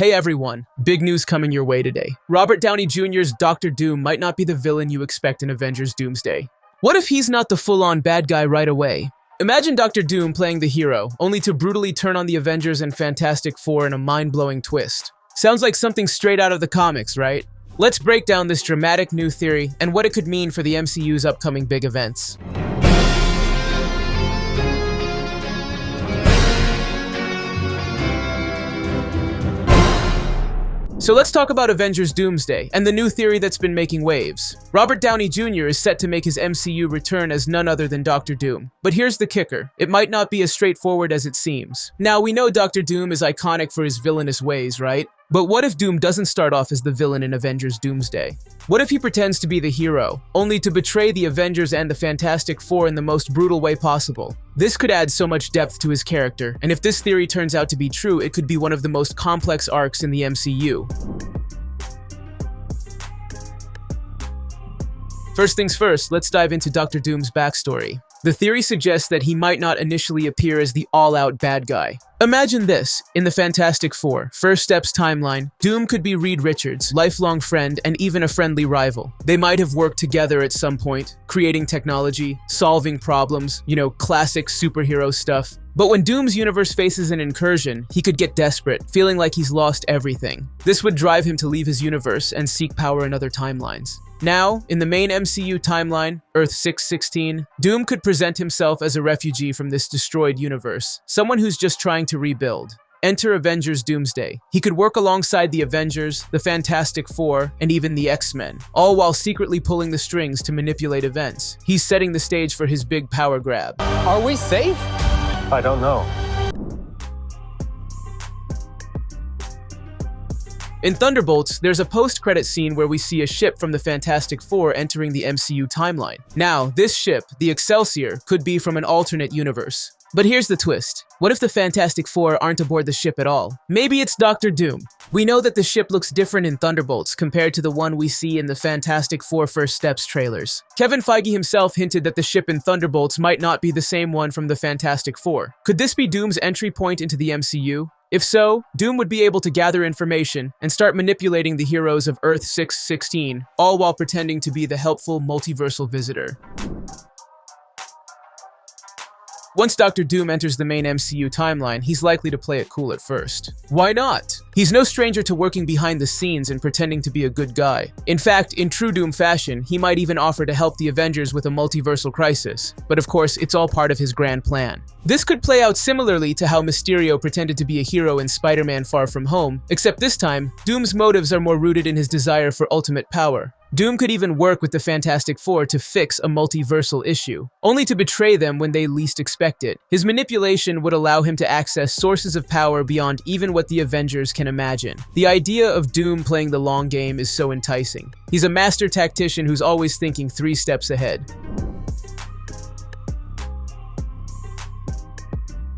Hey everyone, big news coming your way today. Robert Downey Jr.'s Doctor Doom might not be the villain you expect in Avengers Doomsday. What if he's not the full-on bad guy right away? Imagine Doctor Doom playing the hero, only to brutally turn on the Avengers and Fantastic Four in a mind-blowing twist. Sounds like something straight out of the comics, right? Let's break down this dramatic new theory and what it could mean for the MCU's upcoming big events. So let's talk about Avengers Doomsday and the new theory that's been making waves. Robert Downey Jr. is set to make his MCU return as none other than Doctor Doom. But here's the kicker, it might not be as straightforward as it seems. Now, we know Doctor Doom is iconic for his villainous ways, right? But what if Doom doesn't start off as the villain in Avengers Doomsday? What if he pretends to be the hero, only to betray the Avengers and the Fantastic Four in the most brutal way possible? This could add so much depth to his character, and if this theory turns out to be true, it could be one of the most complex arcs in the MCU. First things first, let's dive into Doctor Doom's backstory. The theory suggests that he might not initially appear as the all-out bad guy. Imagine this, in the Fantastic Four, First Steps timeline, Doom could be Reed Richards' lifelong friend and even a friendly rival. They might have worked together at some point, creating technology, solving problems, classic superhero stuff. But when Doom's universe faces an incursion, he could get desperate, feeling like he's lost everything. This would drive him to leave his universe and seek power in other timelines. Now, in the main MCU timeline, Earth 616, Doom could present himself as a refugee from this destroyed universe, someone who's just trying to rebuild. Enter Avengers Doomsday. He could work alongside the Avengers, the Fantastic Four, and even the X-Men, all while secretly pulling the strings to manipulate events. He's setting the stage for his big power grab. Are we safe? I don't know. In Thunderbolts, there's a post-credit scene where we see a ship from the Fantastic Four entering the MCU timeline. Now, this ship, the Excelsior, could be from an alternate universe. But here's the twist. What if the Fantastic Four aren't aboard the ship at all? Maybe it's Doctor Doom. We know that the ship looks different in Thunderbolts compared to the one we see in the Fantastic Four First Steps trailers. Kevin Feige himself hinted that the ship in Thunderbolts might not be the same one from the Fantastic Four. Could this be Doom's entry point into the MCU? If so, Doom would be able to gather information and start manipulating the heroes of Earth 616, all while pretending to be the helpful multiversal visitor. Once Doctor Doom enters the main MCU timeline, he's likely to play it cool at first. Why not? He's no stranger to working behind the scenes and pretending to be a good guy. In fact, in true Doom fashion, he might even offer to help the Avengers with a multiversal crisis. But of course, it's all part of his grand plan. This could play out similarly to how Mysterio pretended to be a hero in Spider-Man Far From Home, except this time, Doom's motives are more rooted in his desire for ultimate power. Doom could even work with the Fantastic Four to fix a multiversal issue, only to betray them when they least expect it. His manipulation would allow him to access sources of power beyond even what the Avengers can imagine. The idea of Doom playing the long game is so enticing. He's a master tactician who's always thinking 3 steps ahead.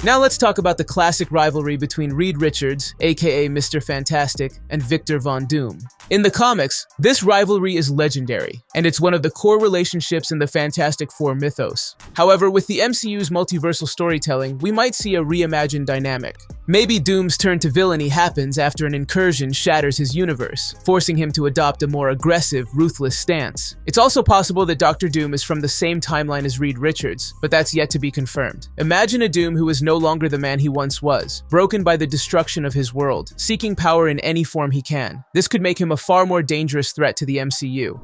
Now let's talk about the classic rivalry between Reed Richards, aka Mr. Fantastic, and Victor Von Doom. In the comics, this rivalry is legendary, and it's one of the core relationships in the Fantastic Four mythos. However, with the MCU's multiversal storytelling, we might see a reimagined dynamic. Maybe Doom's turn to villainy happens after an incursion shatters his universe, forcing him to adopt a more aggressive, ruthless stance. It's also possible that Doctor Doom is from the same timeline as Reed Richards, but that's yet to be confirmed. Imagine a Doom who is no longer the man he once was, broken by the destruction of his world, seeking power in any form he can. This could make him a far more dangerous threat to the MCU.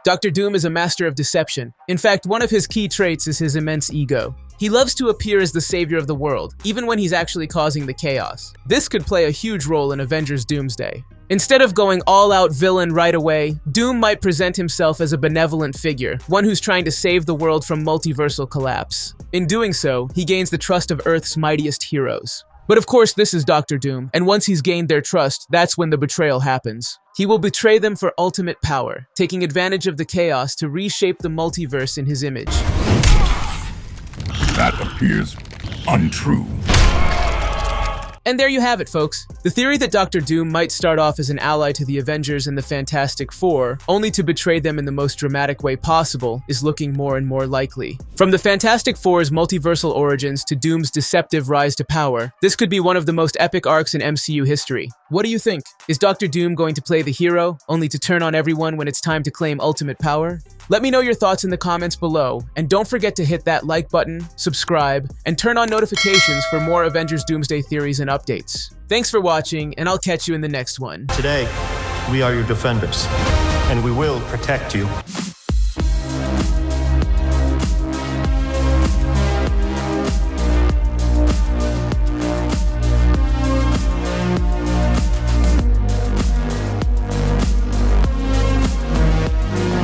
Doctor Doom is a master of deception. In fact, one of his key traits is his immense ego. He loves to appear as the savior of the world, even when he's actually causing the chaos. This could play a huge role in Avengers Doomsday. Instead of going all-out villain right away, Doom might present himself as a benevolent figure, one who's trying to save the world from multiversal collapse. In doing so, he gains the trust of Earth's mightiest heroes. But of course, this is Doctor Doom, and once he's gained their trust, that's when the betrayal happens. He will betray them for ultimate power, taking advantage of the chaos to reshape the multiverse in his image. That appears untrue. And there you have it, folks. The theory that Doctor Doom might start off as an ally to the Avengers and the Fantastic Four, only to betray them in the most dramatic way possible, is looking more and more likely. From the Fantastic Four's multiversal origins to Doom's deceptive rise to power, this could be one of the most epic arcs in MCU history. What do you think? Is Doctor Doom going to play the hero, only to turn on everyone when it's time to claim ultimate power? Let me know your thoughts in the comments below, and don't forget to hit that like button, subscribe, and turn on notifications for more Avengers Doomsday theories and updates. Thanks for watching, and I'll catch you in the next one. Today, we are your defenders, and we will protect you.